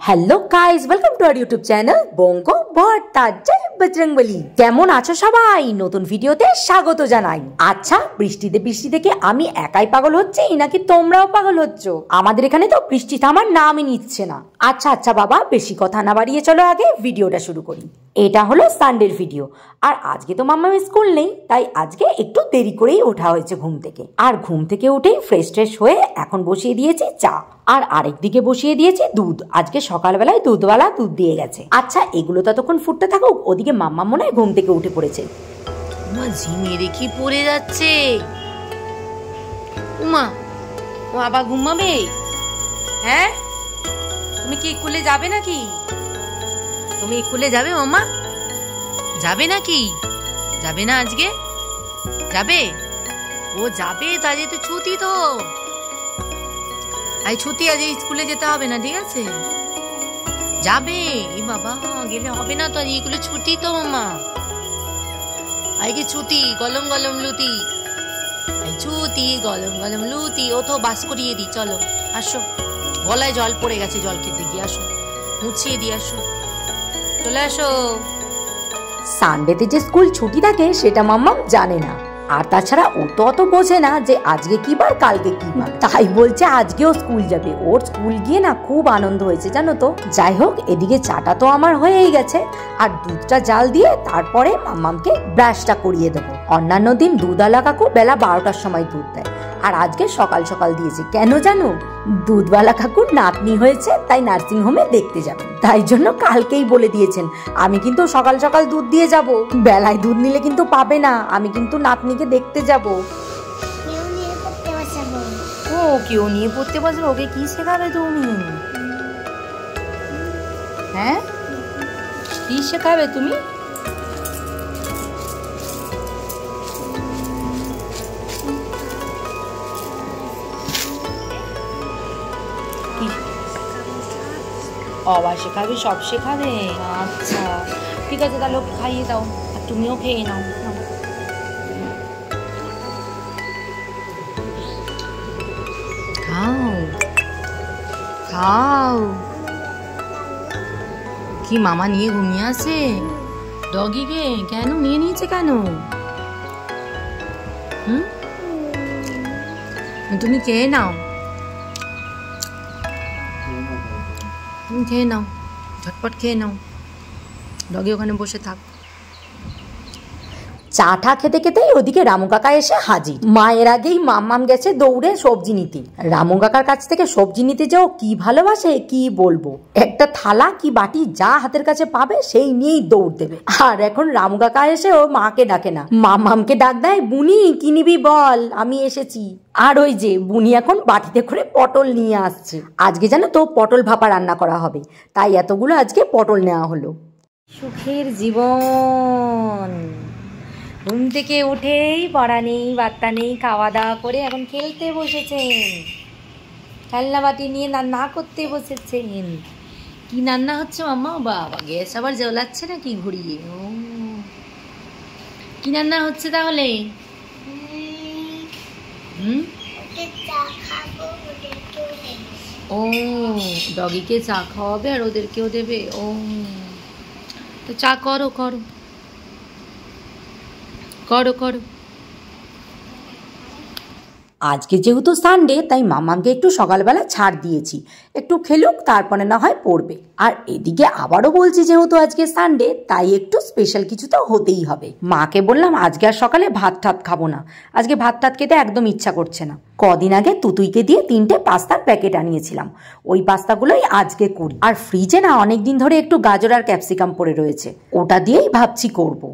Hello guys, welcome to our YouTube channel Banga Bharta জয় বজরংবলী। কেমন আছো সবাই? নতুন ভিডিওতে স্বাগত জানাই। আচ্ছা, বৃষ্টিতে কি আমি একাই পাগল হচ্ছি নাকি তোমরাও পাগল হচ্ছ? আমাদের এখানে তো বৃষ্টি থামার নামই নিচ্ছে না। আচ্ছা বাবা, বেশি কথা না বাড়িয়ে চলো আগে ভিডিওটা শুরু করি। এটা হলো সানডের ভিডিও, আর আজকে তো মাম্মামের স্কুল নেই, তাই আজকে একটু দেরি করেই ওঠা হয়েছে ঘুম থেকে। আর ঘুম থেকে উঠেই ফ্রেশ হয়ে এখন বসিয়ে দিয়েছি চা, আর আরেকদিকে বসিয়ে দিয়েছি দুধ। আজকে সকালবেলায় দুধওয়ালা দুধ দিয়ে গেছে। আচ্ছা, এগুলো ততক্ষণ ফুটতে থাকুক, ওদিকে মাম্মা মনে হয় ঘুম থেকে উঠে পড়েছে। উমা, ঝিমিয়ে দেখি পড়ে যাচ্ছে। উমা, ও আবার ঘুমাবে? হ্যাঁ, তুমি কি স্কুলে যাবে নাকি? তুমি স্কুলে যাবে মামা? যাবে নাকি? যাবে না আজকে? যাবে? ও যাবে, তা যেহেতু ছুটি তো। আজ ছুটি, আজ স্কুলে যেতে হবে না, ঠিক আছে? যাবে? এ বাবা, গেলে হবে না তো, আজ এগুলো ছুটি তো মামা। আজকে ছুটি, গলম গলম লুতি। ছুটি, গলম গলম লুতি। ও তো বাস করিয়ে দি, চলো আসো। গলায় জল পড়ে গেছে, জল খেতে গিয়ে আসো, মুছিয়ে দিয়ে আসো, চলে আসো। সানডেতে যে স্কুল ছুটি থাকে সেটা মাম্মাম জানে না, আর তাছাড়া ও তো অত বোঝে না যে আজকে কি বার কালকে কি বার, তাই বলছে আজকেও স্কুল যাবে। ওর স্কুল গিয়ে না খুব আনন্দ হয়েছে জানো তো। যাই হোক, এদিকে চাটা তো আমার হয়েই গেছে, আর দুধটা জাল দিয়ে তারপরে মাম্মামকে ব্রাশটা করিয়ে দেবো। অন্যান্য দিন দুধওয়ালা কাকু বেলা 12টার সময় দুধ দেয়, আর আজকে সকাল সকাল দিয়েছে। কেন জানো? দুধওয়ালা কাকুর নাতনি হয়েছে, তাই নার্সিং হোমে দেখতে যাবে, তাই জন্য কালকেই বলে দিয়েছেন আমি কিন্তু সকাল সকাল দুধ দিয়ে যাব। বেলায় দুধ নিলে কিন্তু পাবে না, আমি কিন্তু নাতনিকে দেখতে যাব। ও কেউ নিয়ে পড়তে বসবে? ওকে কি শেখাবে তুমি? হ্যাঁ, কি শেখাবে তুমি? আবার শেখাবে, সব শেখাবে? আচ্ছা ঠিক আছে, তাহলে ওকে খাইয়ে দাও, আর তুমিও খেয়ে নাও। খাও খাও। কি মামা নিয়ে ঘুমিয়ে আছে ডগিকে? কেন নিয়ে নিয়েছে কেন? তুমি খেয়ে নাও, তুমি খেয়ে নাও, ঝটপট খেয়ে নাও, ডগি ওখানে বসে থাক। চাটা খেতে খেতেই ওদিকে রামু কাকা এসে হাজির। মায়ের আগেই মাম্মাম গেছে দৌড়ে সবজি নিতে। রামু কাকার কাছ থেকে সবজি নিতে যাও কি ভালোবাসে কি বলবো। একটা থালা কি বাটি যা হাতের কাছে পাবে সেই নিয়েই দৌড় দেবে। আর এখন রামু কাকা এসে ও মাকে ডাকে না, মাম্মামকে ডাক দেয়, বুনি কি নিবি বল, আমি এসেছি। আর ওই যে বুনি এখন বাটিতে করে পটল নিয়ে আসছে। আজকে জানো তো পটল ভাপা রান্না করা হবে, তাই এতগুলো আজকে পটল নেওয়া হলো। সুখের জীবন। ঘুম থেকে উঠেই পড়া নেই, বার্তা নেই, খাওয়া দাওয়া করে এখন খেলতে বসেছেন। খেলনা বাটি নিয়ে রান্না করতে বসেছেন। কি রান্না হচ্ছে মাম্মা? বাবা, গ্যাস আবার জ্বলাচ্ছে নাকি ঘুরিয়ে? ও, কি রান্না হচ্ছে তাহলে? ও, ডগিকে চা খাওয়াবে আর ওদেরকেও দেবে। ও, তো চা করো করো করো করো। আজকে যেহেতু সানডে, তাই মামামকে একটু সকালবেলা ছাড় দিয়েছি, একটু খেলুক, তারপরে না হয় পড়বে। আর এদিকে আবারও বলছি, যেহেতু আজকে সানডে, তাই একটু স্পেশাল কিছু তো হতেই হবে। মাকে বললাম আজকে আর সকালে ভাত ঠাত খাবো না, আজকে ভাত টাত খেতে একদম ইচ্ছা করছে না। কদিন আগে তুতুইকে দিয়ে 3টে পাস্তার প্যাকেট আনিয়েছিলাম, ওই পাস্তাগুলোই আজকে করি। আর ফ্রিজে না অনেকদিন ধরে একটু গাজর আর ক্যাপসিকাম পড়ে রয়েছে, ওটা দিয়েই ভাবছি করব।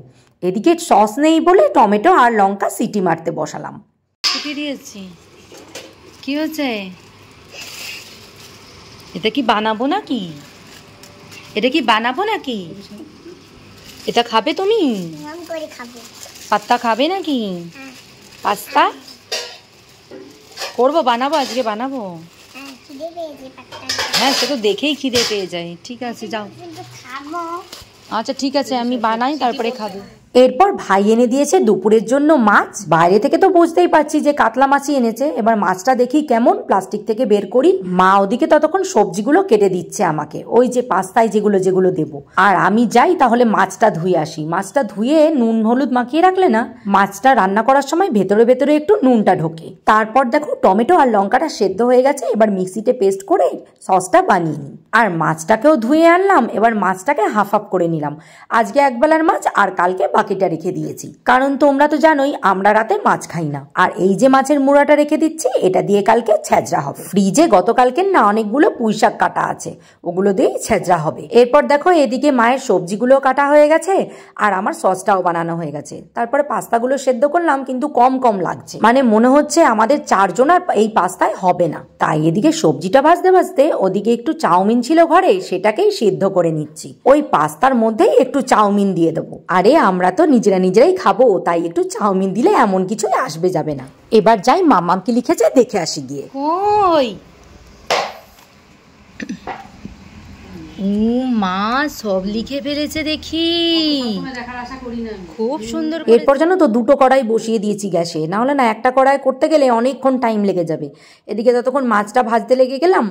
এদিকে সস নেই বলে টমেটো আর লঙ্কা সিটি মারতে বসালাম। দিয়েছি। কি হচ্ছে? এটা কি বানাবো নাকি? এটা কি বানাবো নাকি? এটা খাবে তুমি? পাস্তা খাবে নাকি? পাস্তা করবো, বানাবো, আজকে বানাবো। হ্যাঁ, সে তো দেখেই খিদে পেয়ে যায়। ঠিক আছে যাও। আচ্ছা ঠিক আছে, আমি বানাই তারপরে খাবে। এরপর ভাই এনে দিয়েছে দুপুরের জন্য মাছ। বাইরে থেকে তো বুঝতেই পারছি যে কাতলা মাছই এনেছে। এবার মাছটা দেখি কেমন, প্লাস্টিক থেকে বের করি। মা ওদিকে ততক্ষণ সবজিগুলো কেটে দিচ্ছে আমাকে, ওই যে পাস্তায় যেগুলো দেবো। আর আমি যাই তাহলে মাছটা ধুয়ে আসি। মাছটা ধুয়ে নুন হলুদ মাখিয়ে রাখলে না মাছটা রান্না করার সময় ভেতরে ভেতরে একটু নুনটা ঢোকে। তারপর দেখো টমেটো আর লঙ্কাটা সেদ্ধ হয়ে গেছে, এবার মিক্সিতে পেস্ট করে সসটা বানিয়ে নিই। আর মাছটাকেও ধুয়ে আনলাম, এবার মাছটাকে হাফ হাফ করে নিলাম। আজকে একবেলার মাছ আর কালকে বাকিটা রেখে দিয়েছি, কারণ তোমরা তো জানোই আমরা রাতে মাছ খাই না। আর এই যে মাছের মুড়াটা রেখে দিচ্ছি, এটা দিয়ে কালকে ছেঁচড়া হবে। ফ্রিজে গতকালকের না অনেকগুলো পুঁইশাক কাটা আছে, ওগুলো দিয়েই ছেঁচড়া হবে। এরপর দেখো এদিকে মায়ের সবজিগুলো কাটা হয়ে গেছে আর আমার সসটাও বানানো হয়ে গেছে। তারপরে পাস্তাগুলো সেদ্ধ করলাম, কিন্তু কম কম লাগছে, মানে মনে হচ্ছে আমাদের 4 জন আর এই পাস্তায় হবে না। তাই এদিকে সবজিটা ভাজতে ভাজতে ওদিকে একটু চাউমিন ছিল ঘরে, সেটাকেই সিদ্ধ করে নিচ্ছি। ওই পাস্তার মধ্যেই একটু চাউমিন দিয়ে দেবো। আরে আমরা তো নিজেরাই খাবো, তাই একটু চাউমিন দিলে এমন কিছুই আসবে যাবে না। এবার যাই মাম্মাম কি লিখেছে দেখে আসি গিয়ে। ওই মা সব লিখে ফেলেছে দেখি, খুব সুন্দর। এরপর জানো তো 2টো কড়াই বসিয়ে দিয়েছি গ্যাসে, না হলে না একটা কড়াই করতে গেলে অনেকক্ষণ টাইম লেগে যাবে। এদিকে ততক্ষণ মাছটা ভাজতে লেগে গেলাম,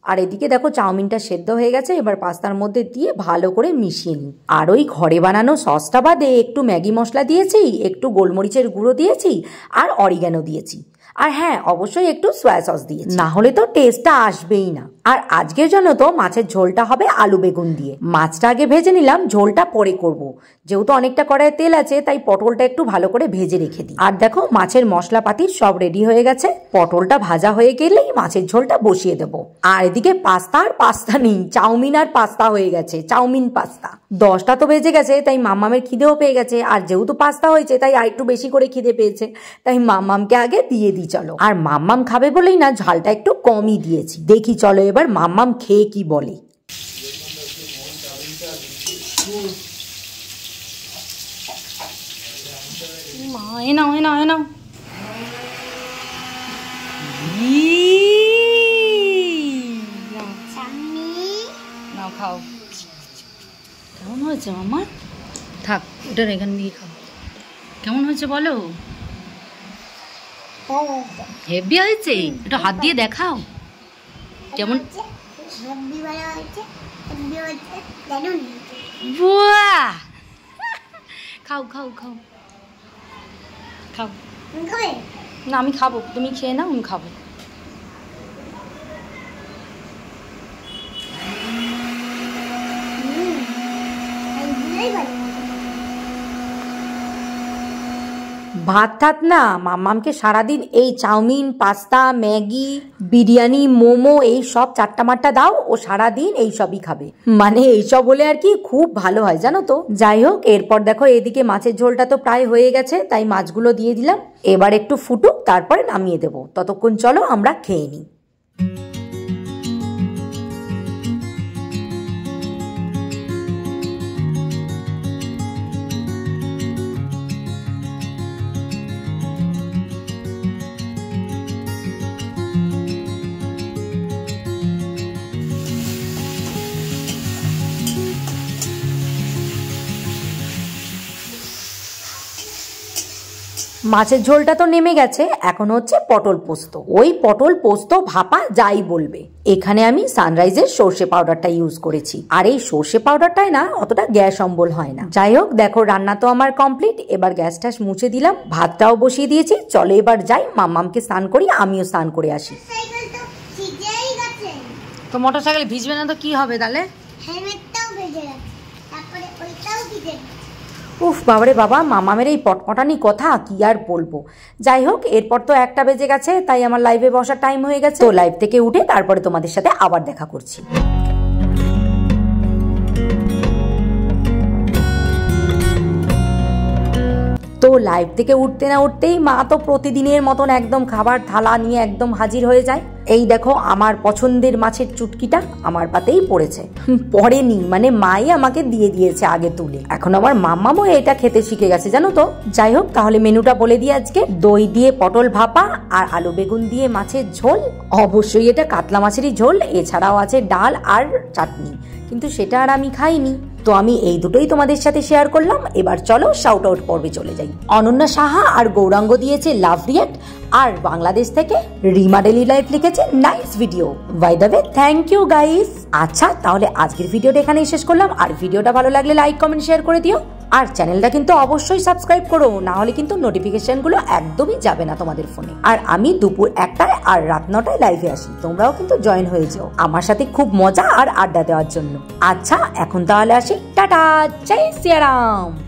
আর এদিকে দেখো চাউমিনটা সেদ্ধ হয়ে গেছে। এবার পাস্তার মধ্যে দিয়ে ভালো করে মিশিয়ে নিই। আর ওই ঘরে বানানো সসটা বাদে একটু ম্যাগি মশলা দিয়েছি, একটু গোলমরিচের গুঁড়ো দিয়েছি আর অরিগ্যানো দিয়েছি। আর হ্যাঁ, অবশ্যই একটু সয়া সস দিয়েছি, না হলে তো টেস্টটা আসবেই না। আর আজকের জন্য তো মাছের ঝোলটা হবে আলু বেগুন দিয়ে। মাছটা আগে ভেজে নিলাম, ঝোলটা পরে করব। যেহেতু অনেকটা কড়াইয়ে তেল আছে, তাই পটলটা একটু ভালো করে ভেজে রেখে দিই। আর দেখো মাছের মশলাপাতি সব রেডি হয়ে গেছে। পটলটা ভাজা হয়ে গেলেই মাছের ঝোলটা বসিয়ে দেবো। আর এদিকে পাস্তা নেই, চাউমিন আর পাস্তা হয়ে গেছে, চাউমিন পাস্তা। 10টা তো বেজে গেছে, তাই মাম্মামের খিদেও পেয়ে গেছে। আর যেহেতু পাস্তা হয়েছে তাই আর একটু বেশি করে খিদে পেয়েছে, তাই মাম্মামকে আগে দিয়ে দিই চলো। আর মাম্মাম খাবে বলেই না ঝালটা একটু কমই দিয়েছি। দেখি চলো এবার মাম্মাম খেয়ে কি বলে। নাও খাও। কেমন হয়েছে মামা? থাক, ওটার এখান দিয়ে খাও। কেমন হয়েছে বলো? হেভি হয়েছে, একটু হাত দিয়ে দেখাও কেমন। খাও খাও খাও খাও। না আমি খাবো, তুমি খেয়ে নাও, আমি খাবো। ভাত ঠাত না, মাম্মামকে সারাদিন এই chow mein, pasta, Maggi, biryani, momo এই সব চাট্টামাট্টা দাও, ও সারাদিন এই সবই খাবে। মানে এইসব হলে আর কি খুব ভালো হয় জানো তো। যাই হোক, এরপর দেখো এদিকে মাছের ঝোলটা তো প্রায় হয়ে গেছে, তাই মাছগুলো দিয়ে দিলাম। এবার একটু ফুটুক, তারপরে নামিয়ে দেবো। ততক্ষণ চলো আমরা খেয়ে নিই। মাছের ঝোলটা তো নেমে গেছে, এখন হচ্ছে পটল পোস্ত। ওই পটল পোস্ত ভাপা যাই বলবে। এখানে আমি সানরাইজের সর্ষে পাউডারটা ইউজ করেছি। আর এই সর্ষে পাউডারটায় না অতটা গ্যাস অম্বল হয় না। যাই হোক, দেখো রান্না তো আমার কমপ্লিট। এবার গ্যাস ট্যাস মুছে দিলাম, ভাতটাও বসিয়ে দিয়েছি। চলো এবার যাই, মাম্মামকে স্নান করি, আমিও স্নান করে আসি। তো মোটরসাইকেল ভিজবে না তো কি হবে তাহলে? উফ বাবারে বাবা, মামামের এই পটপটানি কথা কি আর বলবো। যাই হোক, এরপর তো 1টা বেজে গেছে, তাই আমার লাইভে বসার টাইম হয়ে গেছে। তো লাইভ থেকে উঠে তারপরে তোমাদের সাথে আবার দেখা করছি। তো লাইভ থেকে উঠতে না উঠতেই মা তো প্রতিদিনের মতন একদম খাবার থালা নিয়ে একদম হাজির হয়ে যায়। এই দেখো আমার পছন্দের মাছের চুটকিটা আমার পাতেই পড়েছে। পড়েনি মানে মাই আমাকে দিয়ে দিয়েছে আগে তুলে। এখন আমার মাম্মামও এটা খেতে শিখে গেছে জানো তো। যাই হোক, তাহলে মেনুটা বলে দিই আজকে। দই দিয়ে পটল ভাপা আর আলু বেগুন দিয়ে মাছের ঝোল। অবশ্যই এটা কাতলা মাছেরই ঝোল, এছাড়াও আছে ডাল আর চাটনি, কিন্তু সেটা আর আমি খাইনি। তো আমি এই দুটোই তোমাদের সাথে শেয়ার করলাম। এবার চলো শাউট আউট পর্বে চলে যাই। অনন্যা সাহা আর গৌরাঙ্গ দিয়েছে লাভ রিয়াক্ট, আর বাংলাদেশ থেকে রিমা ডেলি লাইফ লিখেছে nice video. By the way thank you guys. আচ্ছা তাহলে আজকের ভিডিওটা এখানেই শেষ করলাম। আর ভিডিওটা ভালো লাগলে লাইক কমেন্ট শেয়ার করে দিও, আর চ্যানেলটা কিন্তু অবশ্যই সাবস্ক্রাইব করো, না হলে কিন্তু নোটিফিকেশন গুলো একদমই যাবে না তোমাদের ফোনে। আর আমি দুপুর 1টায় আর রাত 9টায় লাইভে আসি, তোমরাও কিন্তু জয়েন হয়ে যাও আমার সাথে খুব মজা আর আড্ডা দেওয়ার জন্য। আচ্ছা এখন তাহলে আসি, টাটা, জয় সিয়ারাম।